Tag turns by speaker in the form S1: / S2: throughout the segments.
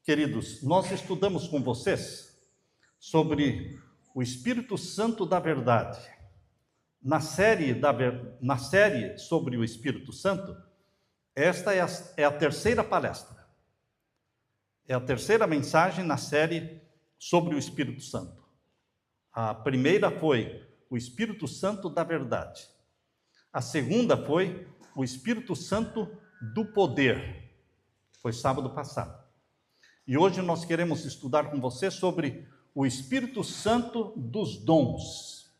S1: Queridos, nós estudamos com vocês sobre o Espírito Santo da Verdade. Na série sobre o Espírito Santo, esta é a terceira palestra. É a terceira mensagem na série sobre o Espírito Santo. A primeira foi o Espírito Santo da Verdade. A segunda foi o Espírito Santo do Poder. Foi sábado passado. E hoje nós queremos estudar com você sobre o Espírito Santo dos dons.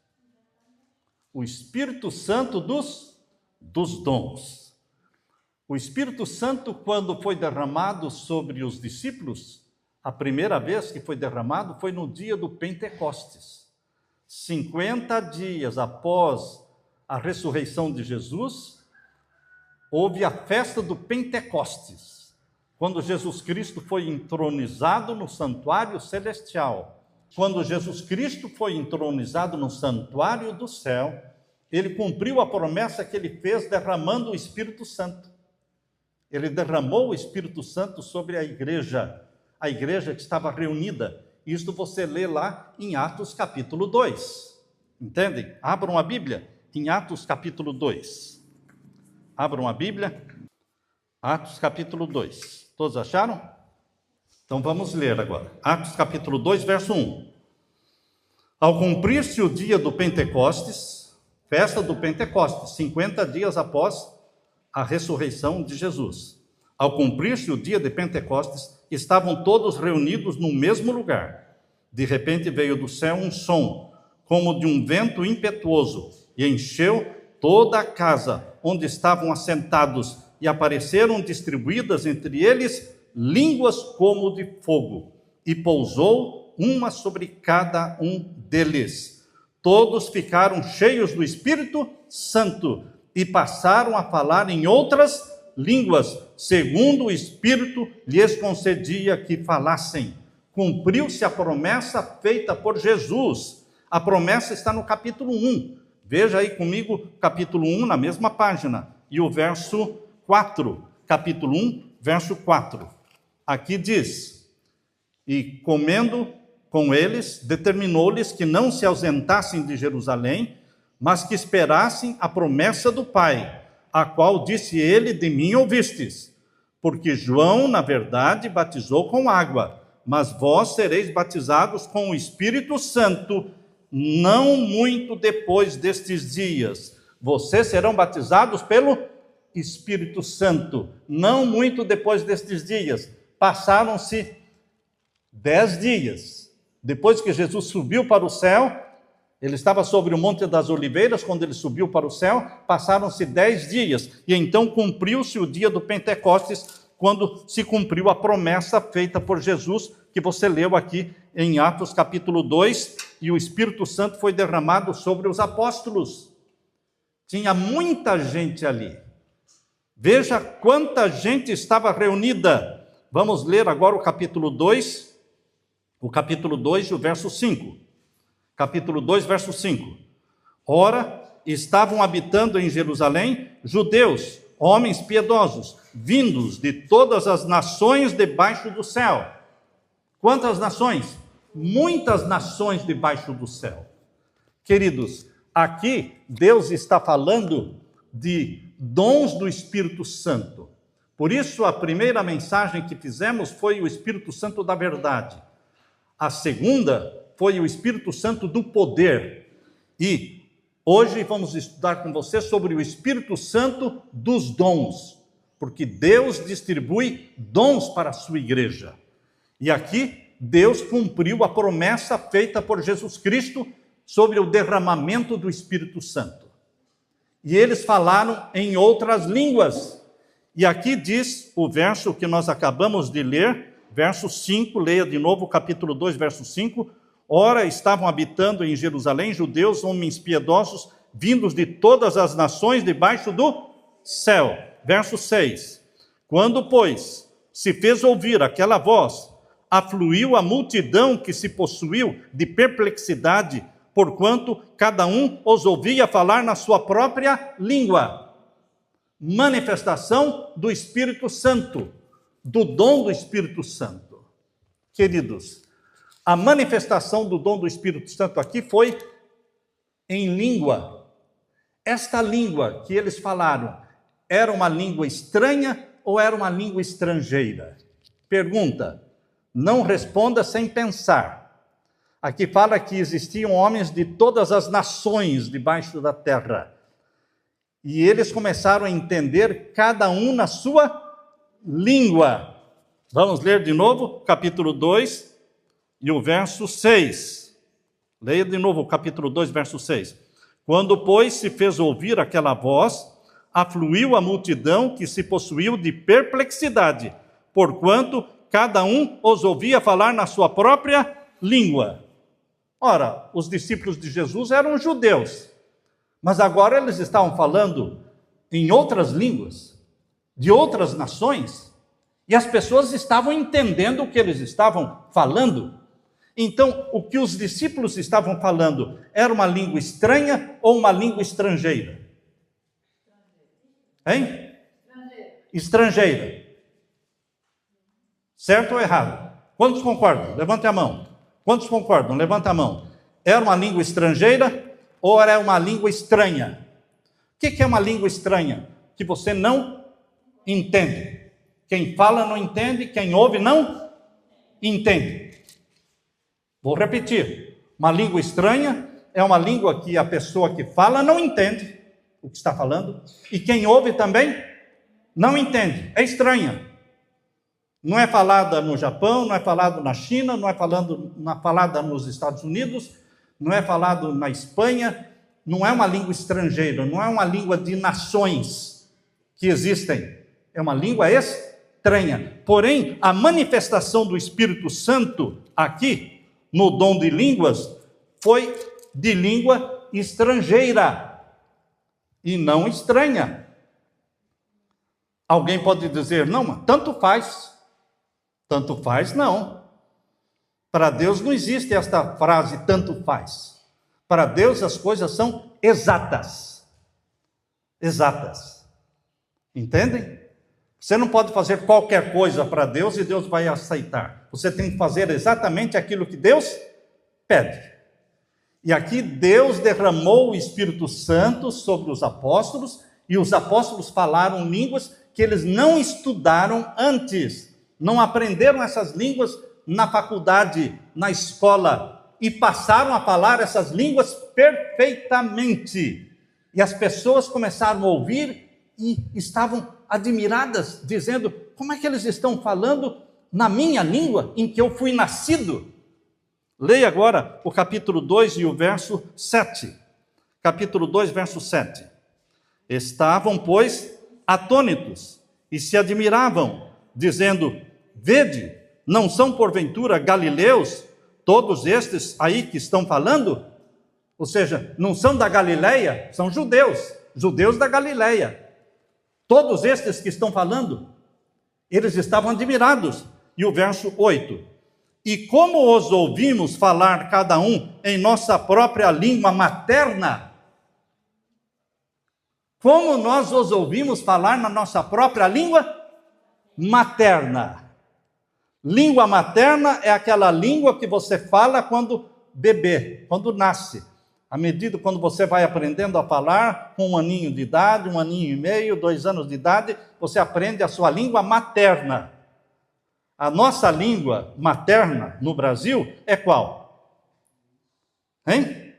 S1: O Espírito Santo dos dons. O Espírito Santo, quando foi derramado sobre os discípulos, a primeira vez que foi derramado foi no dia do Pentecostes. 50 dias após a ressurreição de Jesus, houve a festa do Pentecostes, quando Jesus Cristo foi entronizado no santuário celestial. Quando Jesus Cristo foi entronizado no santuário do céu, ele cumpriu a promessa que ele fez derramando o Espírito Santo. Ele derramou o Espírito Santo sobre a igreja que estava reunida. Isto você lê lá em Atos capítulo 2. Entendem? Abram a Bíblia em Atos capítulo 2. Abram a Bíblia, Atos capítulo 2. Todos acharam? Então vamos ler agora. Atos capítulo 2, verso 1. Ao cumprir-se o dia do Pentecostes, festa do Pentecostes, 50 dias após a ressurreição de Jesus. Ao cumprir-se o dia de Pentecostes, estavam todos reunidos no mesmo lugar. De repente veio do céu um som, como de um vento impetuoso, e encheu toda a casa onde estavam assentados, e apareceram distribuídas entre eles línguas como de fogo, e pousou uma sobre cada um deles. Todos ficaram cheios do Espírito Santo e passaram a falar em outras línguas, segundo o Espírito lhes concedia que falassem. Cumpriu-se a promessa feita por Jesus. A promessa está no capítulo 1. Veja aí comigo, capítulo 1, na mesma página, e o verso 4, capítulo 1, verso 4. Aqui diz: e comendo com eles, determinou-lhes que não se ausentassem de Jerusalém, mas que esperassem a promessa do Pai, a qual disse ele: de mim ouvistes. Porque João, na verdade, batizou com água, mas vós sereis batizados com o Espírito Santo, não muito depois destes dias. Vocês serão batizados pelo Espírito Santo, não muito depois destes dias. Passaram-se 10 dias. Depois que Jesus subiu para o céu, ele estava sobre o Monte das Oliveiras, quando ele subiu para o céu, passaram-se 10 dias. E então cumpriu-se o dia do Pentecostes, quando se cumpriu a promessa feita por Jesus, que você leu aqui em Atos capítulo 2, e o Espírito Santo foi derramado sobre os apóstolos. Tinha muita gente ali. Veja quanta gente estava reunida. Vamos ler agora o capítulo 2 e o verso 5. Capítulo 2, verso 5. Ora, estavam habitando em Jerusalém judeus, homens piedosos, vindos de todas as nações debaixo do céu. Quantas nações? Muitas nações debaixo do céu. Queridos, aqui Deus está falando de dons do Espírito Santo. Por isso, a primeira mensagem que fizemos foi o Espírito Santo da Verdade. A segunda foi o Espírito Santo do Poder. E hoje vamos estudar com você sobre o Espírito Santo dos dons, porque Deus distribui dons para a sua igreja. E aqui Deus cumpriu a promessa feita por Jesus Cristo sobre o derramamento do Espírito Santo. E eles falaram em outras línguas. E aqui diz o verso que nós acabamos de ler, verso 5, leia de novo o capítulo 2, verso 5. Ora, estavam habitando em Jerusalém judeus, homens piedosos, vindos de todas as nações debaixo do céu. Verso 6. Quando, pois, se fez ouvir aquela voz, afluiu a multidão que se possuiu de perplexidade, porquanto cada um os ouvia falar na sua própria língua. Manifestação do Espírito Santo, do dom do Espírito Santo. queridos, a manifestação do dom do Espírito Santo aqui foi em língua. Esta língua que eles falaram, era uma língua estranha ou era uma língua estrangeira? Pergunta, não responda sem pensar. Aqui fala que existiam homens de todas as nações debaixo da terra. E eles começaram a entender cada um na sua língua. Vamos ler de novo, capítulo 2 e o verso 6. Leia de novo o capítulo 2, verso 6. Quando, pois, se fez ouvir aquela voz, afluiu a multidão que se possuiu de perplexidade, porquanto cada um os ouvia falar na sua própria língua. Ora, os discípulos de Jesus eram judeus, mas agora eles estavam falando em outras línguas, de outras nações, e as pessoas estavam entendendo o que eles estavam falando. Então, o que os discípulos estavam falando era uma língua estranha ou uma língua estrangeira? Hein? Estrangeira. Certo ou errado? Quantos concordam? Levante a mão. Quantos concordam? Levanta a mão. Era uma língua estrangeira ou era uma língua estranha? O que é uma língua estranha? Que você não entende. Quem fala não entende, quem ouve não entende. Vou repetir. Uma língua estranha é uma língua que a pessoa que fala não entende o que está falando, e quem ouve também não entende, é estranha. Não é falada no Japão, não é falada na China, não é falada nos Estados Unidos, não é falado na Espanha, não é uma língua estrangeira, não é uma língua de nações que existem, é uma língua estranha. Porém, a manifestação do Espírito Santo aqui, no dom de línguas, foi de língua estrangeira e não estranha. Alguém pode dizer, não, mas tanto faz. Tanto faz, não. Para Deus não existe esta frase, tanto faz. Para Deus as coisas são exatas. Exatas. Entendem? Você não pode fazer qualquer coisa para Deus e Deus vai aceitar. Você tem que fazer exatamente aquilo que Deus pede. E aqui Deus derramou o Espírito Santo sobre os apóstolos, e os apóstolos falaram línguas que eles não estudaram antes, não aprenderam essas línguas na faculdade, na escola, e passaram a falar essas línguas perfeitamente. E as pessoas começaram a ouvir e estavam admiradas, dizendo, como é que eles estão falando na minha língua, em que eu fui nascido? Leia agora o capítulo 2 e o verso 7. Capítulo 2, verso 7. Estavam, pois, atônitos e se admiravam, dizendo, vede, não são porventura galileus todos estes aí que estão falando? Ou seja, não são da Galileia, são judeus, judeus da Galileia. Todos estes que estão falando, eles estavam admirados. E o verso 8. E como os ouvimos falar cada um em nossa própria língua materna? Como nós os ouvimos falar na nossa própria língua materna? Língua materna é aquela língua que você fala quando bebê, quando nasce. À medida quando você vai aprendendo a falar, com 1 aninho de idade, 1 aninho e meio, 2 anos de idade, você aprende a sua língua materna. A nossa língua materna no Brasil é qual? Hein?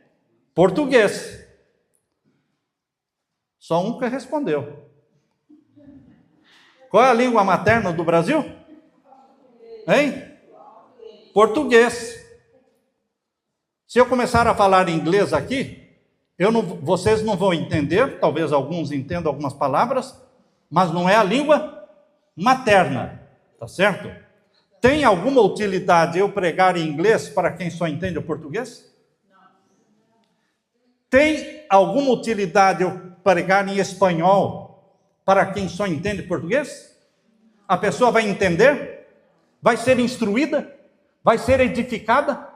S1: Português. Só um que respondeu. Qual é a língua materna do Brasil? Hein? Português. Se eu começar a falar inglês aqui, vocês não vão entender, talvez alguns entendam algumas palavras, mas não é a língua materna, tá certo? Tem alguma utilidade eu pregar em inglês para quem só entende o português? Não. Tem alguma utilidade eu pregar em espanhol para quem só entende português? A pessoa vai entender? Vai ser instruída? Vai ser edificada?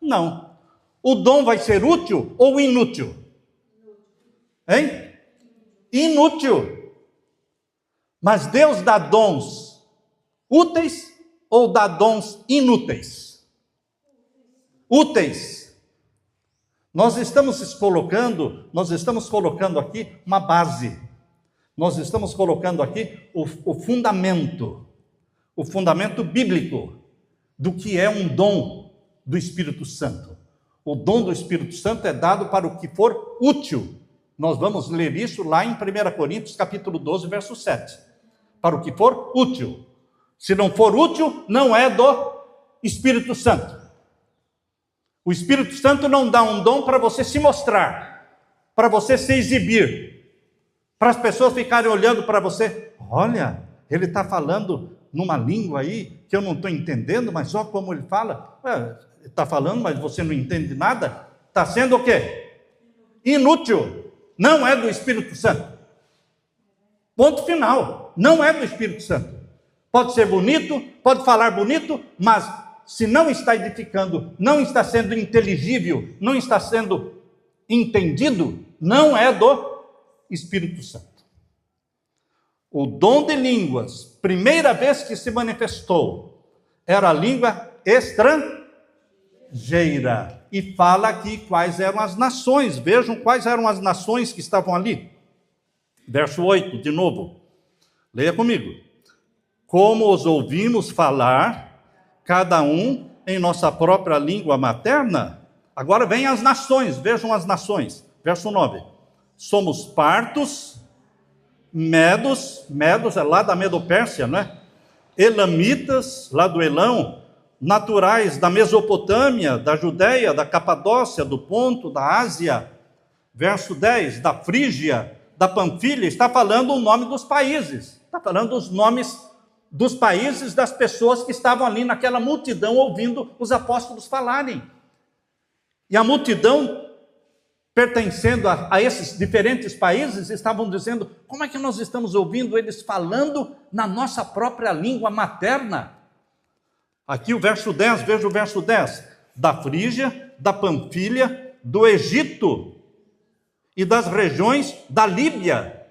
S1: Não. O dom vai ser útil ou inútil? Hein? Inútil. Mas Deus dá dons úteis ou dá dons inúteis? Úteis. Nós estamos colocando aqui uma base. Nós estamos colocando aqui o fundamento bíblico do que é um dom do Espírito Santo. O dom do Espírito Santo é dado para o que for útil. Nós vamos ler isso lá em 1 Coríntios, capítulo 12, verso 7. Para o que for útil. Se não for útil, não é do Espírito Santo. O Espírito Santo não dá um dom para você se mostrar, para você se exibir, para as pessoas ficarem olhando para você. Olha, ele está falando numa língua aí que eu não estou entendendo, mas olha como ele fala. Está falando, mas você não entende nada. Está sendo o quê? Inútil. Não é do Espírito Santo. Ponto final. Não é do Espírito Santo. Pode ser bonito, pode falar bonito, mas se não está edificando, não está sendo inteligível, não está sendo entendido, não é do Espírito Santo. O dom de línguas, primeira vez que se manifestou, era a língua estrangeira. E fala aqui quais eram as nações. Vejam quais eram as nações que estavam ali. Verso 8, de novo. Leia comigo. Como os ouvimos falar, cada um em nossa própria língua materna. Agora vem as nações, vejam as nações. Verso 9. Somos partos, medos é lá da Medopérsia, não é? Elamitas, lá do Elão, naturais da Mesopotâmia, da Judéia, da Capadócia, do Ponto, da Ásia. Verso 10, da Frígia, da Panfilha, está falando o nome dos países, está falando os nomes dos países das pessoas que estavam ali naquela multidão ouvindo os apóstolos falarem. E a multidão, pertencendo a esses diferentes países, estavam dizendo: como é que nós estamos ouvindo eles falando na nossa própria língua materna? Aqui o verso 10, veja o verso 10. Da Frígia, da Panfilha, do Egito e das regiões da Líbia,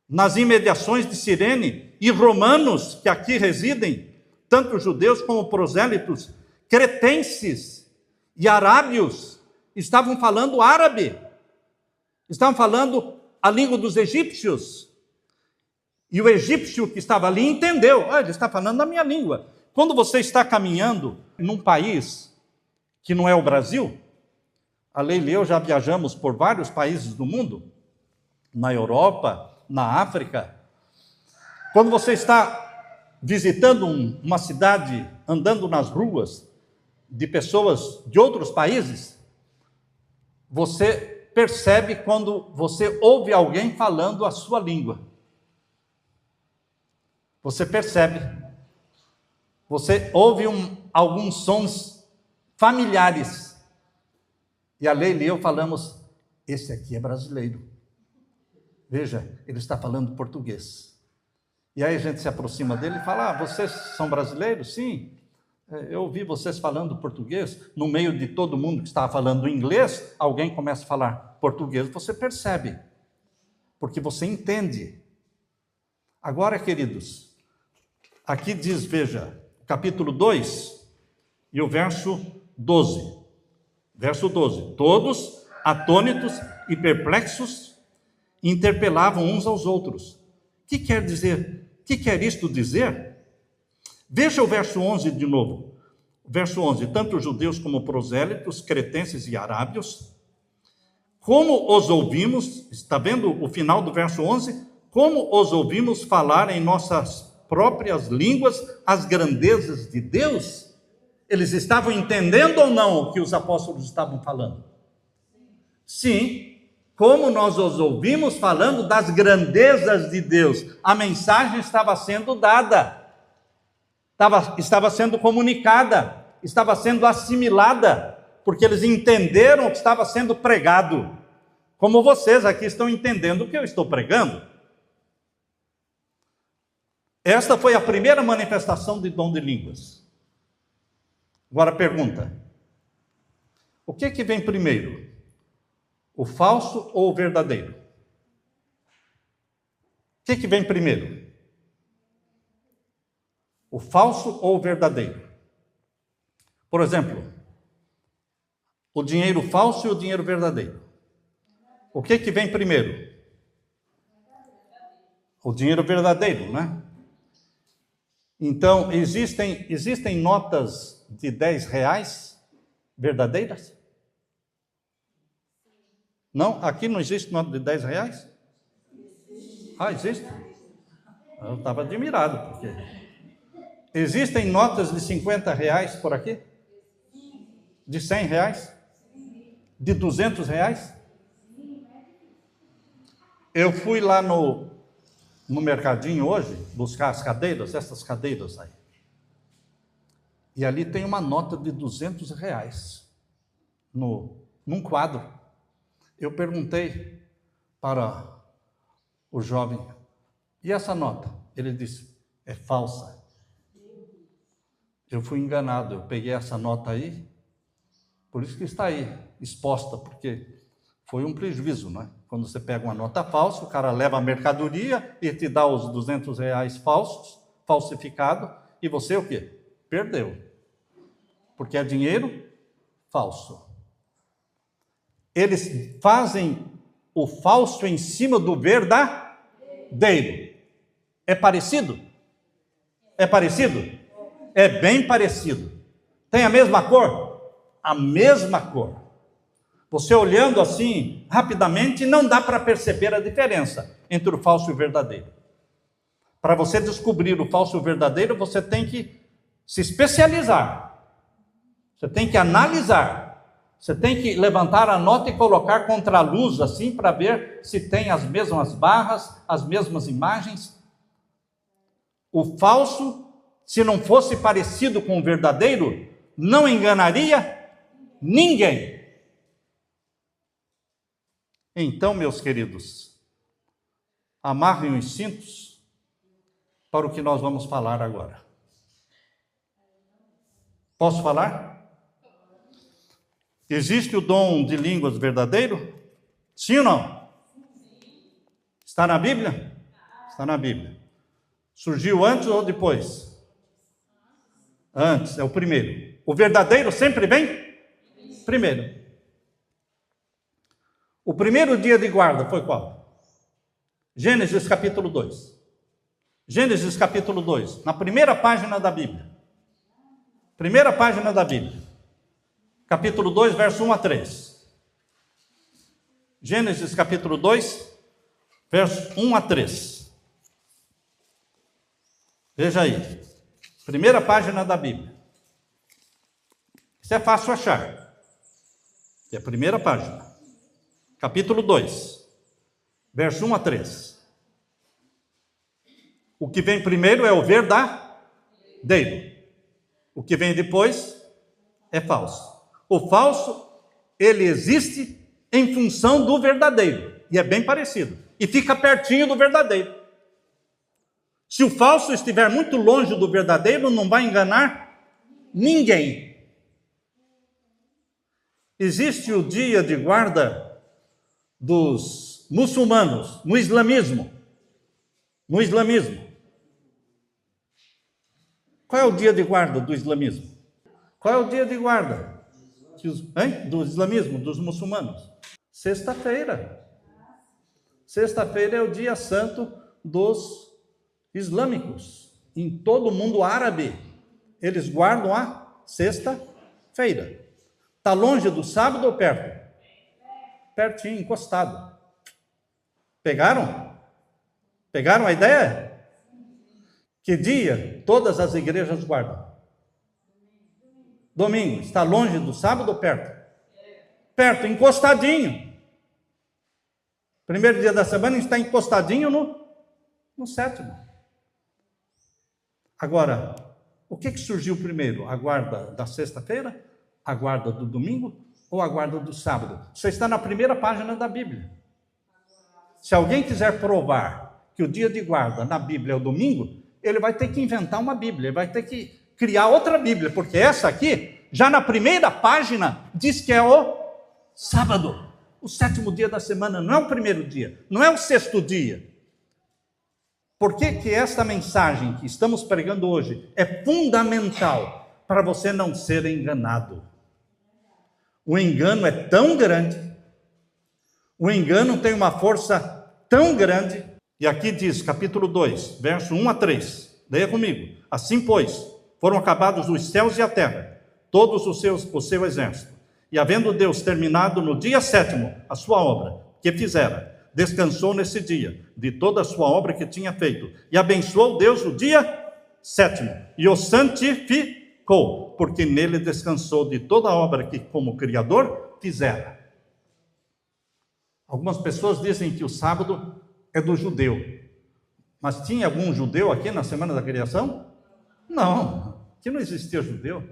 S1: nas imediações de Cirene, e romanos que aqui residem, tanto judeus como prosélitos, cretenses e arábios, estavam falando árabe, estavam falando a língua dos egípcios. E o egípcio que estava ali entendeu: ele está falando a minha língua. Quando você está caminhando num país que não é o Brasil, a Leila e eu já viajamos por vários países do mundo, na Europa, na África. Quando você está visitando uma cidade, andando nas ruas de pessoas de outros países, você percebe quando você ouve alguém falando a sua língua. Você percebe. Você ouve alguns sons familiares. E a Leila e eu falamos: esse aqui é brasileiro. Veja, ele está falando português. E aí a gente se aproxima dele e fala: vocês são brasileiros? Sim. Eu ouvi vocês falando português. No meio de todo mundo que estava falando inglês, alguém começa a falar português. Você percebe, porque você entende. Agora, queridos, aqui diz, veja, capítulo 2 e o verso 12. Verso 12. Todos, atônitos e perplexos, interpelavam uns aos outros. O que quer dizer? O que quer isto dizer? Veja o verso 11 de novo. Verso 11. Tanto judeus como prosélitos, cretenses e arábios, como os ouvimos, está vendo o final do verso 11? Como os ouvimos falar em nossas próprias línguas as grandezas de Deus? Eles estavam entendendo ou não o que os apóstolos estavam falando? Sim. Como nós os ouvimos falando das grandezas de Deus. A mensagem estava sendo dada, estava sendo comunicada, estava sendo assimilada, porque eles entenderam o que estava sendo pregado, como vocês aqui estão entendendo o que eu estou pregando. Esta foi a primeira manifestação de dom de línguas. Agora pergunta: o que vem primeiro? O falso ou o verdadeiro? O que vem primeiro? O falso ou o verdadeiro? Por exemplo, o dinheiro falso e o dinheiro verdadeiro. O que vem primeiro? O dinheiro verdadeiro, né? Então, existem notas de R$10 verdadeiras? Não? Aqui não existe nota de R$10? Ah, existe? Eu estava admirado, porque... Existem notas de R$50 por aqui? De R$100? De R$200? Eu fui lá no mercadinho hoje, buscar as cadeiras, essas cadeiras aí. E ali tem uma nota de R$200 num quadro. Eu perguntei para o jovem, e essa nota? Ele disse, é falsa. Eu fui enganado, eu peguei essa nota aí, por isso que está aí, exposta, porque foi um prejuízo, né? Quando você pega uma nota falsa, o cara leva a mercadoria e te dá os R$200 falsos, falsificado, e você o quê? Perdeu. Porque é dinheiro falso. Eles fazem o falso em cima do verdadeiro. É parecido? É parecido? É bem parecido. Tem a mesma cor? A mesma cor. Você olhando assim, rapidamente, não dá para perceber a diferença entre o falso e o verdadeiro. Para você descobrir o falso e o verdadeiro, você tem que se especializar. Você tem que analisar. Você tem que levantar a nota e colocar contra a luz, assim, para ver se tem as mesmas barras, as mesmas imagens. O falso, se não fosse parecido com o verdadeiro, não enganaria ninguém. Então, meus queridos, amarrem os cintos para o que nós vamos falar agora. Posso falar? Existe o dom de línguas verdadeiro? Sim ou não? Está na Bíblia? Está na Bíblia. Surgiu antes ou depois? Antes, é o primeiro. O verdadeiro sempre vem primeiro. O primeiro dia de guarda foi qual? Gênesis capítulo 2. Gênesis capítulo 2, na primeira página da Bíblia. Primeira página da Bíblia. Capítulo 2, verso 1 a 3. Gênesis capítulo 2, verso 1 a 3. Veja aí. Primeira página da Bíblia. Isso é fácil achar. É a primeira página. Capítulo 2, verso 1 a 3. O que vem primeiro é o verdadeiro. O que vem depois é falso. O falso, ele existe em função do verdadeiro. E é bem parecido. E fica pertinho do verdadeiro. Se o falso estiver muito longe do verdadeiro, não vai enganar ninguém. Existe o dia de guarda dos muçulmanos, no islamismo. No islamismo. Qual é o dia de guarda do islamismo? Qual é o dia de guarda do islamismo, dos muçulmanos? Sexta-feira. Sexta-feira é o dia santo dos islâmicos. Em todo o mundo árabe, eles guardam a sexta-feira. Está longe do sábado ou perto? Pertinho, encostado. Pegaram? Pegaram a ideia? Que dia todas as igrejas guardam? Domingo. Está longe do sábado ou perto? Perto, encostadinho. Primeiro dia da semana está encostadinho no sétimo. Agora, o que surgiu primeiro? A guarda da sexta-feira? A guarda do domingo? Ou a guarda do sábado? Você está na primeira página da Bíblia. Se alguém quiser provar que o dia de guarda na Bíblia é o domingo, ele vai ter que inventar uma Bíblia, ele vai ter que criar outra Bíblia, porque essa aqui, já na primeira página, diz que é o sábado, o sétimo dia da semana, não é o primeiro dia, não é o sexto dia. Por que que esta mensagem que estamos pregando hoje é fundamental para você não ser enganado? O engano é tão grande, o engano tem uma força tão grande, e aqui diz, capítulo 2, verso 1 a 3, leia comigo. Assim, pois, foram acabados os céus e a terra, todos o seu exército, e havendo Deus terminado no dia 7º a sua obra que fizera, descansou nesse dia de toda a sua obra que tinha feito, e abençoou Deus o dia 7º, e o santificou, porque nele descansou de toda a obra que como Criador fizera. Algumas pessoas dizem que o sábado é do judeu, mas tinha algum judeu aqui na semana da criação? Não, aqui não existia judeu,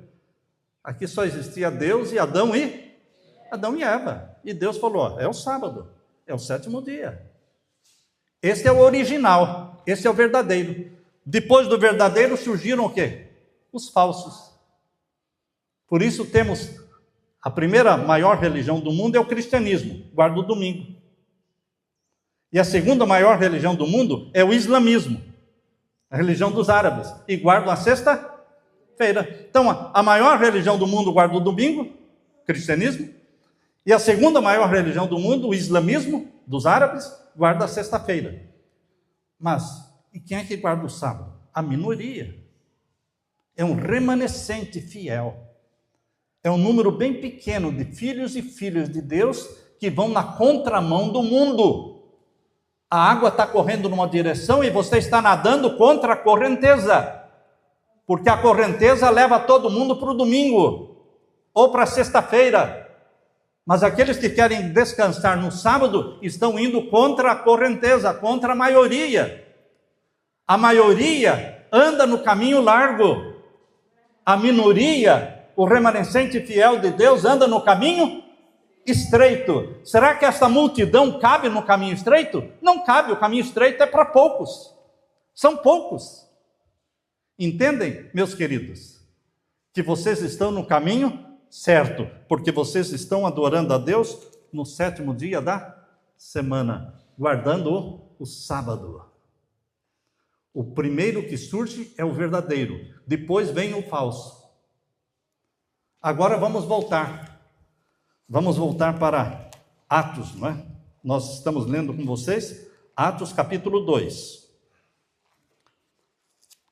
S1: aqui só existia Deus e Adão e Eva, e Deus falou, é o sábado, é o 7º dia. Esse é o original, esse é o verdadeiro. Depois do verdadeiro surgiram o quê? Os falsos. Por isso temos a primeira maior religião do mundo é o cristianismo, guarda o domingo. E a segunda maior religião do mundo é o islamismo, a religião dos árabes, e guardam a sexta-feira. Então, a maior religião do mundo guarda o domingo, cristianismo, e a segunda maior religião do mundo, o islamismo, dos árabes, guarda a sexta-feira. Mas, e quem é que guarda o sábado? A minoria. É um remanescente fiel. É um número bem pequeno de filhos e filhas de Deus que vão na contramão do mundo. A água está correndo numa direção e você está nadando contra a correnteza. Porque a correnteza leva todo mundo para o domingo ou para a sexta-feira. Mas aqueles que querem descansar no sábado estão indo contra a correnteza, contra a maioria. A maioria anda no caminho largo. A minoria, o remanescente fiel de Deus, anda no caminho estreito. Será que essa multidão cabe no caminho estreito? Não cabe, o caminho estreito é para poucos. São poucos. Entendem, meus queridos, que vocês estão no caminho certo, porque vocês estão adorando a Deus no 7º dia da semana, guardando o sábado. O primeiro que surge é o verdadeiro, depois vem o falso. Agora vamos voltar para Atos, não é? Nós estamos lendo com vocês Atos capítulo 2.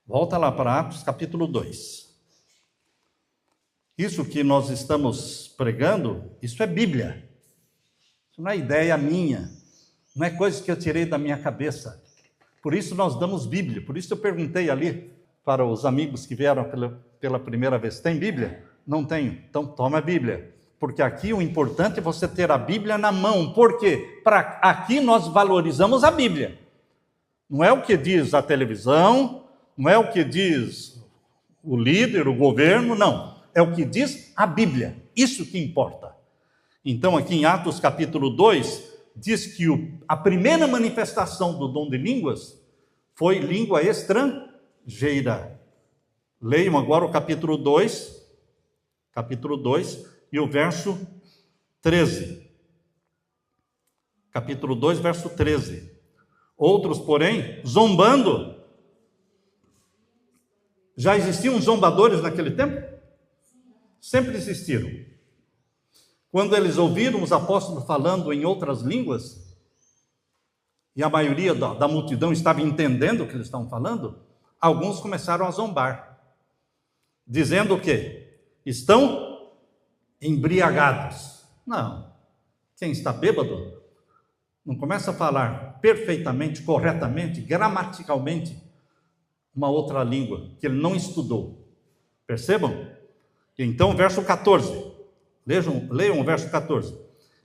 S1: Volta lá para Atos capítulo 2. Isso que nós estamos pregando, isso é Bíblia. Isso não é ideia minha, não é coisa que eu tirei da minha cabeça. Por isso nós damos Bíblia. Por isso eu perguntei ali para os amigos que vieram pela primeira vez, tem Bíblia? Não tenho. Então toma a Bíblia. Porque aqui o importante é você ter a Bíblia na mão. Por quê? Aqui nós valorizamos a Bíblia. Não é o que diz a televisão, não é o que diz o líder, o governo, não. É o que diz a Bíblia, isso que importa. Então, aqui em Atos capítulo 2, diz que a primeira manifestação do dom de línguas foi língua estrangeira. Leiam agora o capítulo 2, e o verso 13. Capítulo 2, verso 13. Outros, porém, zombando. Já existiam zombadores naquele tempo? Sempre existiram. Quando eles ouviram os apóstolos falando em outras línguas, e a maioria da multidão estava entendendo o que eles estavam falando, alguns começaram a zombar, dizendo o quê? Estão embriagados. Não. Quem está bêbado não começa a falar perfeitamente, corretamente, gramaticalmente, uma outra língua que ele não estudou. Percebam? Então, verso 14, leiam o verso 14.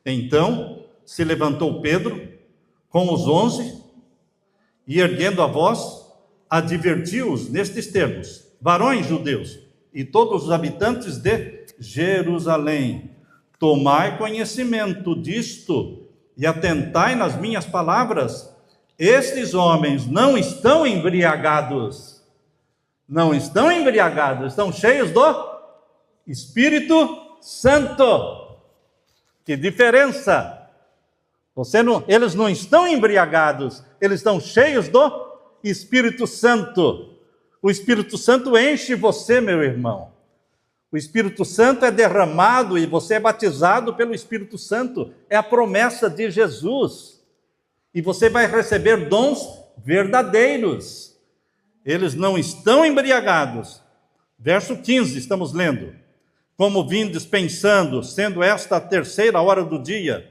S1: Então, se levantou Pedro com os 11 e, erguendo a voz, advertiu-os nestes termos: varões judeus e todos os habitantes de Jerusalém, tomai conhecimento disto e atentai nas minhas palavras. Estes homens não estão embriagados, estão cheios do Espírito Santo. Que diferença! Eles não estão embriagados, eles estão cheios do Espírito Santo. O Espírito Santo enche você, meu irmão. O Espírito Santo é derramado e você é batizado pelo Espírito Santo. É a promessa de Jesus. E você vai receber dons verdadeiros. Eles não estão embriagados. Verso 15, estamos lendo. Como vindes pensando, sendo esta a terceira hora do dia,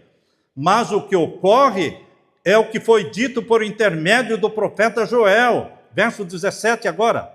S1: mas o que ocorre é o que foi dito por intermédio do profeta Joel. Verso 17 agora.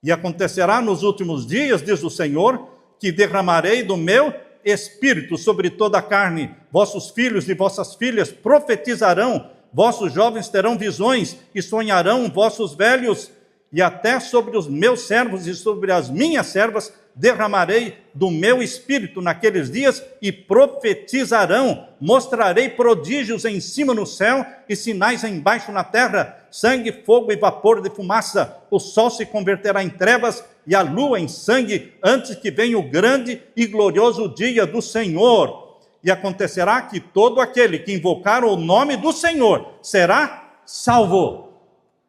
S1: E acontecerá nos últimos dias, diz o Senhor, que derramarei do meu Espírito sobre toda a carne. Vossos filhos e vossas filhas profetizarão, vossos jovens terão visões e sonharão vossos velhos, e até sobre os meus servos e sobre as minhas servas derramarei do meu Espírito naqueles dias e profetizarão. Mostrarei prodígios em cima no céu e sinais embaixo na terra, sangue, fogo e vapor de fumaça. O sol se converterá em trevas e a lua em sangue, antes que venha o grande e glorioso dia do Senhor. E acontecerá que todo aquele que invocar o nome do Senhor será salvo.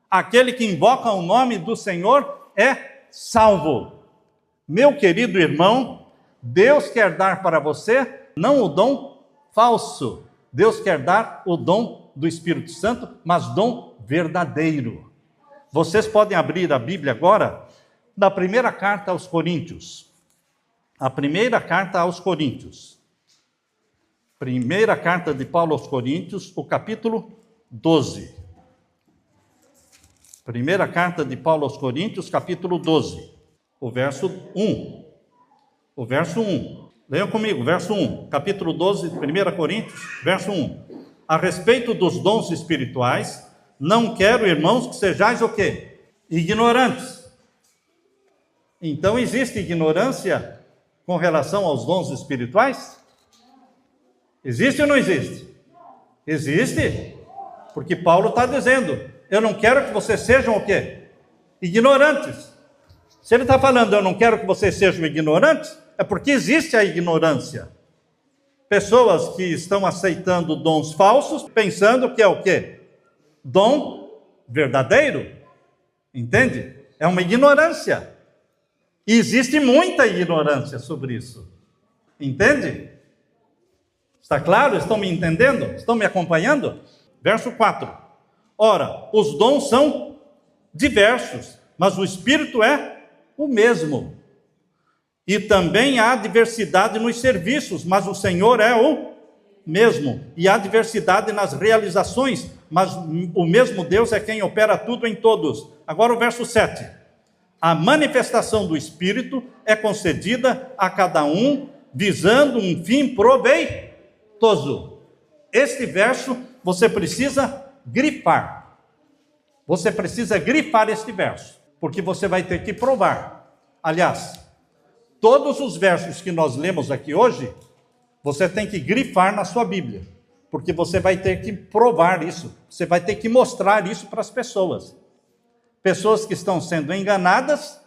S1: Aquele que invoca o nome do Senhor é salvo. Meu querido irmão, Deus quer dar para você não o dom falso. Deus quer dar o dom do Espírito Santo, mas dom verdadeiro. Vocês podem abrir a Bíblia agora, na primeira carta aos Coríntios. A primeira carta aos Coríntios. Primeira carta de Paulo aos Coríntios, o capítulo 12. Primeira carta de Paulo aos Coríntios, capítulo 12, o verso 1. O verso 1. Leiam comigo, verso 1. Capítulo 12, 1 Coríntios, verso 1. A respeito dos dons espirituais, não quero, irmãos, que sejais o quê? Ignorantes. Então, existe ignorância com relação aos dons espirituais? Existe ou não existe? Existe. Porque Paulo está dizendo, eu não quero que vocês sejam o quê? Ignorantes. Se ele está falando, eu não quero que vocês sejam ignorantes, é porque existe a ignorância. Pessoas que estão aceitando dons falsos, pensando que é o quê? Dom verdadeiro. Entende? É uma ignorância. E existe muita ignorância sobre isso. Entende? Está claro? Estão me entendendo? Estão me acompanhando? Verso 4. Ora, os dons são diversos, mas o Espírito é o mesmo. E também há diversidade nos serviços, mas o Senhor é o mesmo. E há diversidade nas realizações, mas o mesmo Deus é quem opera tudo em todos. Agora o verso 7. A manifestação do Espírito é concedida a cada um, visando um fim proveitoso. Este verso você precisa grifar. Você precisa grifar este verso, porque você vai ter que provar. Aliás, todos os versos que nós lemos aqui hoje, você tem que grifar na sua Bíblia, porque você vai ter que provar isso, você vai ter que mostrar isso para as pessoas. Pessoas que estão sendo enganadas,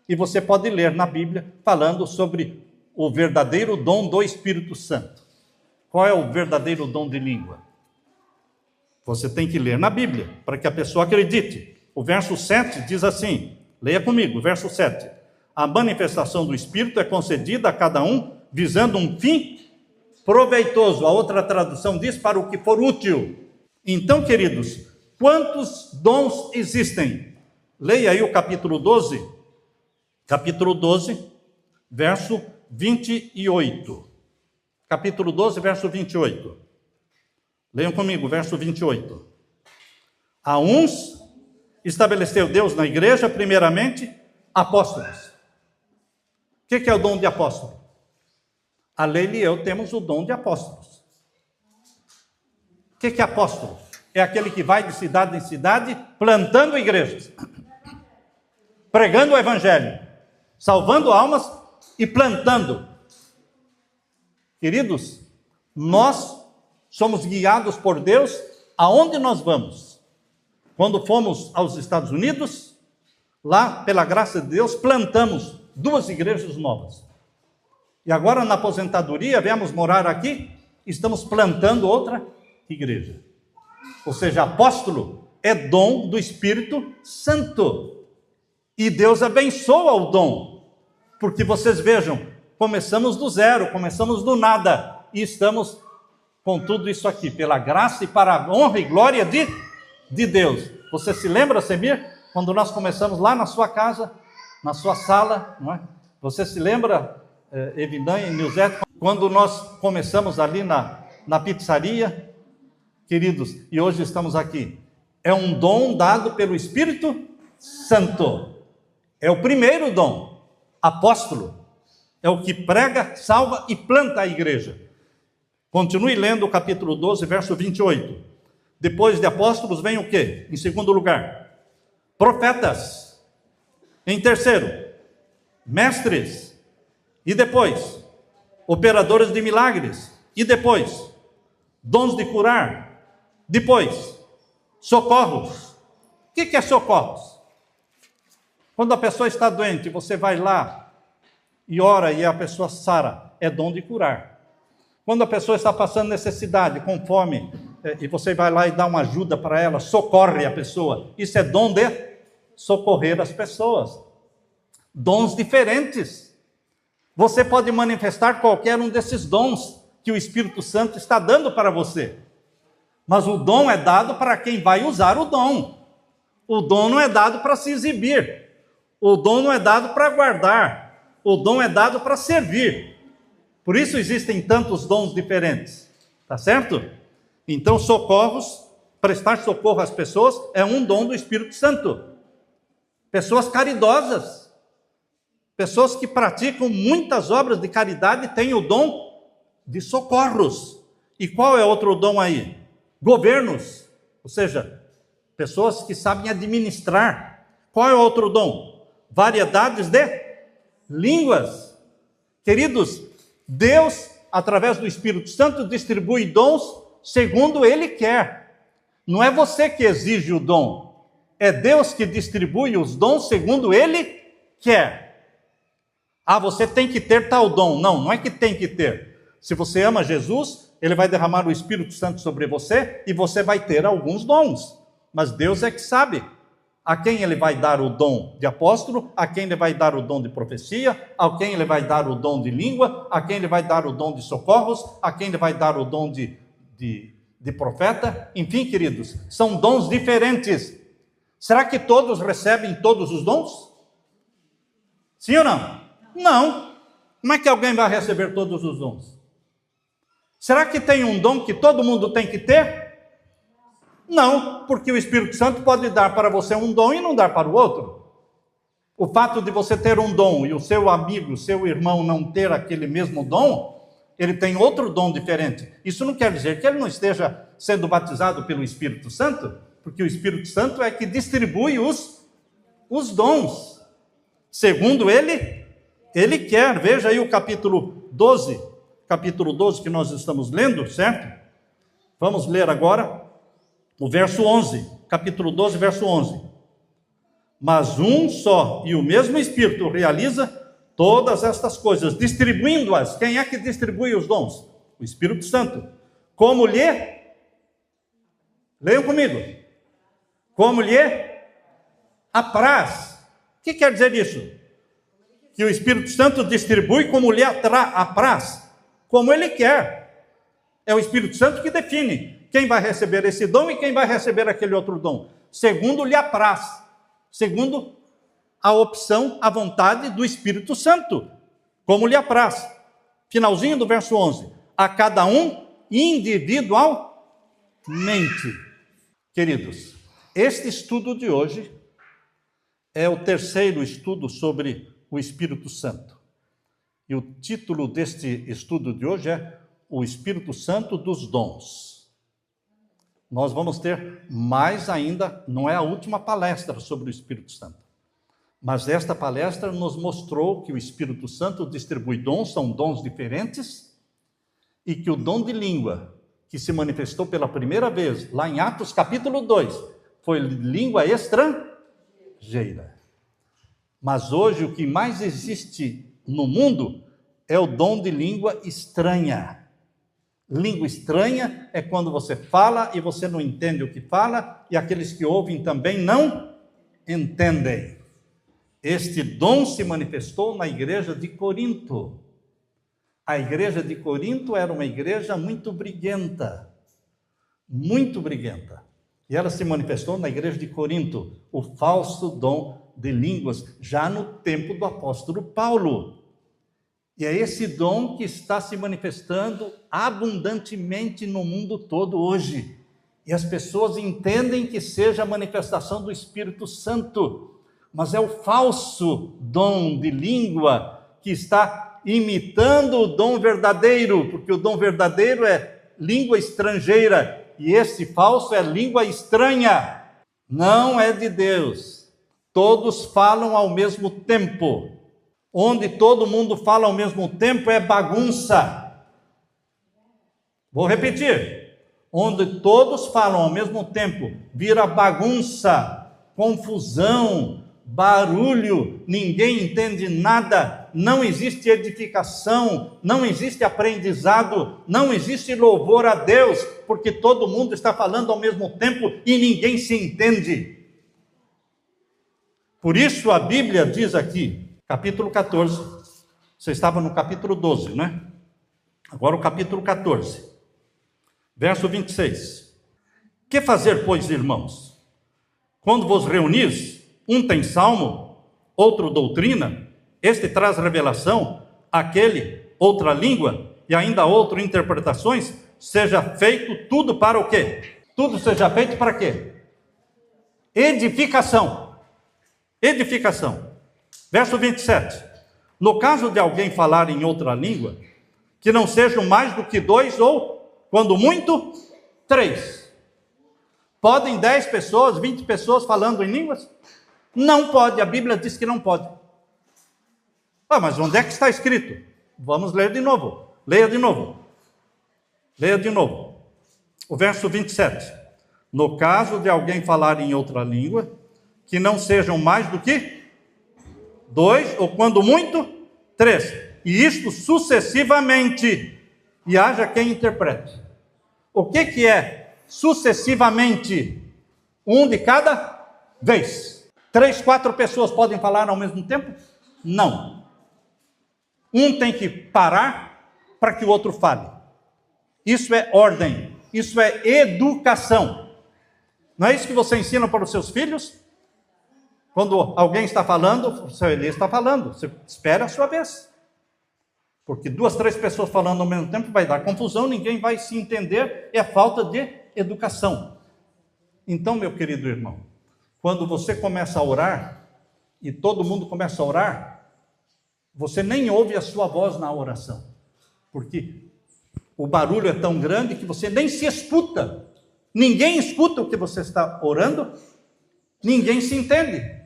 S1: e você pode ler na Bíblia falando sobre o verdadeiro dom do Espírito Santo. Qual é o verdadeiro dom de língua? Você tem que ler na Bíblia, para que a pessoa acredite. O verso 7 diz assim, leia comigo, verso 7. A manifestação do Espírito é concedida a cada um, visando um fim proveitoso. A outra tradução diz, para o que for útil. Então, queridos, quantos dons existem? Leia aí o capítulo 12, verso 28. Capítulo 12, verso 28. Leiam comigo, verso 28. A uns estabeleceu Deus na igreja, primeiramente, apóstolos. O que é o dom de apóstolo? A Leila e eu temos o dom de apóstolos. O que é apóstolo? É aquele que vai de cidade em cidade, plantando igrejas, pregando o evangelho, salvando almas e plantando. Queridos, nós somos guiados por Deus aonde nós vamos. Quando fomos aos Estados Unidos, lá, pela graça de Deus, plantamos 2 igrejas novas. E agora, na aposentadoria, viemos morar aqui, estamos plantando outra igreja. Ou seja, apóstolo é dom do Espírito Santo. E Deus abençoa o dom. Porque vocês vejam, começamos do zero, começamos do nada. E estamos com tudo isso aqui, pela graça e para a honra e glória de Deus. Você se lembra, Semir, quando nós começamos lá na sua casa, na sua sala, não é? Você se lembra, Evidan e Nilzete, quando nós começamos ali na pizzaria? Queridos, e hoje estamos aqui. É um dom dado pelo Espírito Santo. É o primeiro dom, apóstolo. É o que prega, salva e planta a igreja. Continue lendo o capítulo 12, verso 28. Depois de apóstolos vem o quê? Em segundo lugar, profetas. Em terceiro, mestres. E depois, operadores de milagres. E depois, dons de curar. Depois, socorros. O que é socorros? Quando a pessoa está doente, você vai lá e ora e a pessoa sara. É dom de curar. Quando a pessoa está passando necessidade, com fome, e você vai lá e dá uma ajuda para ela, socorre a pessoa. Isso é dom de socorrer as pessoas. Dons diferentes. Você pode manifestar qualquer um desses dons que o Espírito Santo está dando para você. Mas o dom é dado para quem vai usar o dom. O dom não é dado para se exibir. O dom não é dado para guardar. O dom é dado para servir. Por isso existem tantos dons diferentes. Tá certo? Então, socorros, prestar socorro às pessoas, é um dom do Espírito Santo. Pessoas caridosas, pessoas que praticam muitas obras de caridade, têm o dom de socorros. E qual é outro dom aí? Governos, ou seja, pessoas que sabem administrar. Qual é outro dom? Variedades de línguas. Queridos, Deus, através do Espírito Santo, distribui dons segundo Ele quer. Não é você que exige o dom, é Deus que distribui os dons segundo Ele quer. Ah, você tem que ter tal dom. Não, não é que tem que ter. Se você ama Jesus, Ele vai derramar o Espírito Santo sobre você e você vai ter alguns dons. Mas Deus é que sabe a quem Ele vai dar o dom de apóstolo, a quem Ele vai dar o dom de profecia, a quem Ele vai dar o dom de língua, a quem Ele vai dar o dom de socorros, a quem Ele vai dar o dom de profeta. Enfim, queridos, são dons diferentes. Será que todos recebem todos os dons? Sim ou não? Não. Como é que alguém vai receber todos os dons? Será que tem um dom que todo mundo tem que ter? Não, porque o Espírito Santo pode dar para você um dom e não dar para o outro. O fato de você ter um dom e o seu amigo, seu irmão não ter aquele mesmo dom, ele tem outro dom diferente. Isso não quer dizer que ele não esteja sendo batizado pelo Espírito Santo, porque o Espírito Santo é que distribui os dons. Segundo ele quer. Veja aí o capítulo 12 que nós estamos lendo, certo? Vamos ler agora o verso 11, capítulo 12, verso 11. Mas um só e o mesmo Espírito realiza todas estas coisas, distribuindo-as. Quem é que distribui os dons? O Espírito Santo. Como lhe... Leiam comigo. Como lhe apraz. O que quer dizer isso? Que o Espírito Santo distribui como lhe apraz. Como ele quer. É o Espírito Santo que define quem vai receber esse dom e quem vai receber aquele outro dom. Segundo lhe apraz. Segundo a opção, a vontade do Espírito Santo. Como lhe apraz. Finalzinho do verso 11. A cada um individualmente. Queridos, este estudo de hoje é o terceiro estudo sobre o Espírito Santo. E o título deste estudo de hoje é O Espírito Santo dos Dons. Nós vamos ter mais ainda, não é a última palestra sobre o Espírito Santo. Mas esta palestra nos mostrou que o Espírito Santo distribui dons, são dons diferentes, e que o dom de língua, que se manifestou pela primeira vez, lá em Atos capítulo 2, foi língua estrangeira. Mas hoje o que mais existe no mundo é o dom de língua estranha. Língua estranha é quando você fala e você não entende o que fala, e aqueles que ouvem também não entendem. Este dom se manifestou na igreja de Corinto. A igreja de Corinto era uma igreja muito briguenta. E ela se manifestou na igreja de Corinto, o falso dom de línguas, já no tempo do apóstolo Paulo. E é esse dom que está se manifestando abundantemente no mundo todo hoje. E as pessoas entendem que seja a manifestação do Espírito Santo, mas é o falso dom de língua que está imitando o dom verdadeiro, porque o dom verdadeiro é língua estrangeira, e esse falso é língua estranha, não é de Deus. Todos falam ao mesmo tempo. Onde todo mundo fala ao mesmo tempo é bagunça. Vou repetir. Onde todos falam ao mesmo tempo, vira bagunça, confusão, barulho, ninguém entende nada, não existe edificação, não existe aprendizado, não existe louvor a Deus, porque todo mundo está falando ao mesmo tempo e ninguém se entende. Por isso a Bíblia diz aqui, capítulo 14, você estava no capítulo 12, né? Agora o capítulo 14, verso 26. Que fazer, pois, irmãos? Quando vos reunis, um tem salmo, outro doutrina, este traz revelação, aquele outra língua, e ainda outro interpretações, seja feito tudo para o quê? Tudo seja feito para quê? Edificação. Verso 27. No caso de alguém falar em outra língua, que não sejam mais do que 2 ou, quando muito, 3. Podem 10 pessoas, 20 pessoas falando em línguas? Não pode, a Bíblia diz que não pode. Mas onde é que está escrito? Vamos ler de novo. Leia de novo. O verso 27. No caso de alguém falar em outra língua, que não sejam mais do que 2, ou quando muito, 3. E isto sucessivamente, e haja quem interprete. O que é sucessivamente? Um de cada vez. 3, 4 pessoas podem falar ao mesmo tempo? Não. Um tem que parar para que o outro fale. Isso é ordem, isso é educação. Não é isso que você ensina para os seus filhos? Quando alguém está falando, o seu Eli está falando, você espera a sua vez. Porque 2, 3 pessoas falando ao mesmo tempo vai dar confusão, ninguém vai se entender, é falta de educação. Então, meu querido irmão, quando você começa a orar, e todo mundo começa a orar, você nem ouve a sua voz na oração, porque o barulho é tão grande que você nem se escuta, ninguém escuta o que você está orando, ninguém se entende.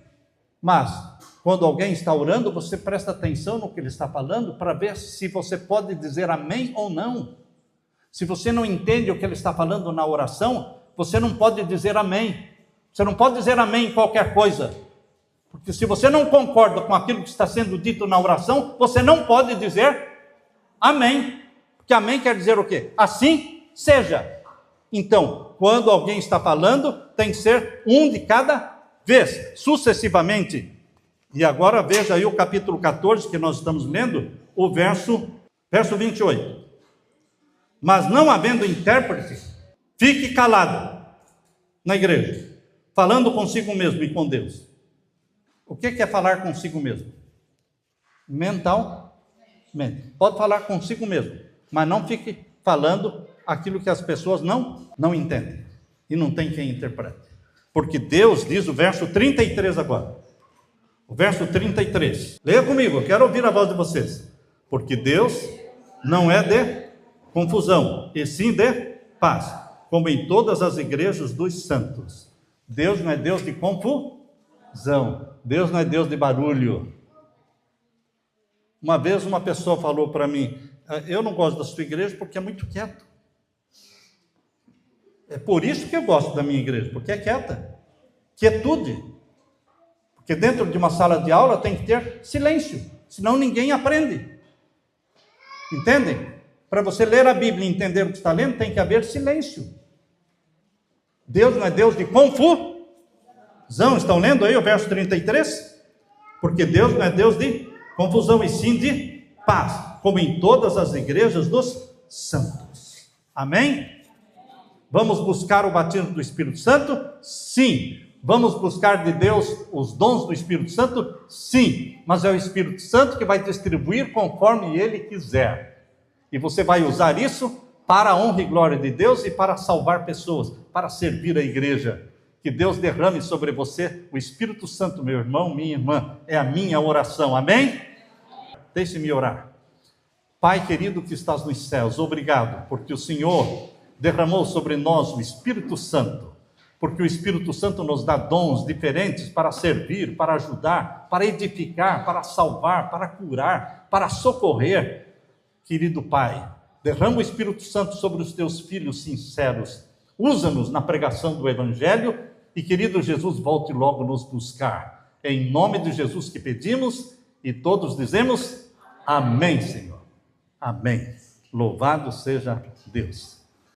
S1: Mas, quando alguém está orando, você presta atenção no que ele está falando, para ver se você pode dizer amém ou não. Se você não entende o que ele está falando na oração, você não pode dizer amém. Você não pode dizer amém em qualquer coisa. Porque se você não concorda com aquilo que está sendo dito na oração, você não pode dizer amém. Porque amém quer dizer o quê? Assim seja. Então, quando alguém está falando, tem que ser um de cada vez, sucessivamente. E agora veja aí o capítulo 14, que nós estamos lendo, o verso 28. Mas não havendo intérprete, fique calado na igreja, falando consigo mesmo e com Deus. O que é falar consigo mesmo? Mentalmente. Pode falar consigo mesmo, mas não fique falando aquilo que as pessoas não entendem. E não tem quem interprete. Porque Deus diz o verso 33 agora. O verso 33. Leia comigo, eu quero ouvir a voz de vocês. Porque Deus não é de confusão, e sim de paz, como em todas as igrejas dos santos. Deus não é Deus de confusão. Deus não é Deus de barulho. Uma vez uma pessoa falou para mim, eu não gosto da sua igreja porque é muito quieto. É por isso que eu gosto da minha igreja, porque é quieta. Quietude. Porque dentro de uma sala de aula tem que ter silêncio, senão ninguém aprende. Entendem? Para você ler a Bíblia e entender o que está lendo, tem que haver silêncio. Deus não é Deus de confusão. Estão lendo aí o verso 33? Porque Deus não é Deus de confusão, e sim de paz, como em todas as igrejas dos santos. Amém? Vamos buscar o batismo do Espírito Santo? Sim. Vamos buscar de Deus os dons do Espírito Santo? Sim. Mas é o Espírito Santo que vai distribuir conforme Ele quiser. E você vai usar isso para a honra e glória de Deus e para salvar pessoas, para servir a igreja. Que Deus derrame sobre você o Espírito Santo, meu irmão, minha irmã. É a minha oração. Amém? Deixe-me orar. Pai querido que estás nos céus, obrigado, porque o Senhor derramou sobre nós o Espírito Santo, porque o Espírito Santo nos dá dons diferentes para servir, para ajudar, para edificar, para salvar, para curar, para socorrer. Querido Pai, derrama o Espírito Santo sobre os teus filhos sinceros, usa-nos na pregação do Evangelho e, querido Jesus, volte logo nos buscar. É em nome de Jesus que pedimos e todos dizemos amém, Senhor. Amém. Louvado seja Deus.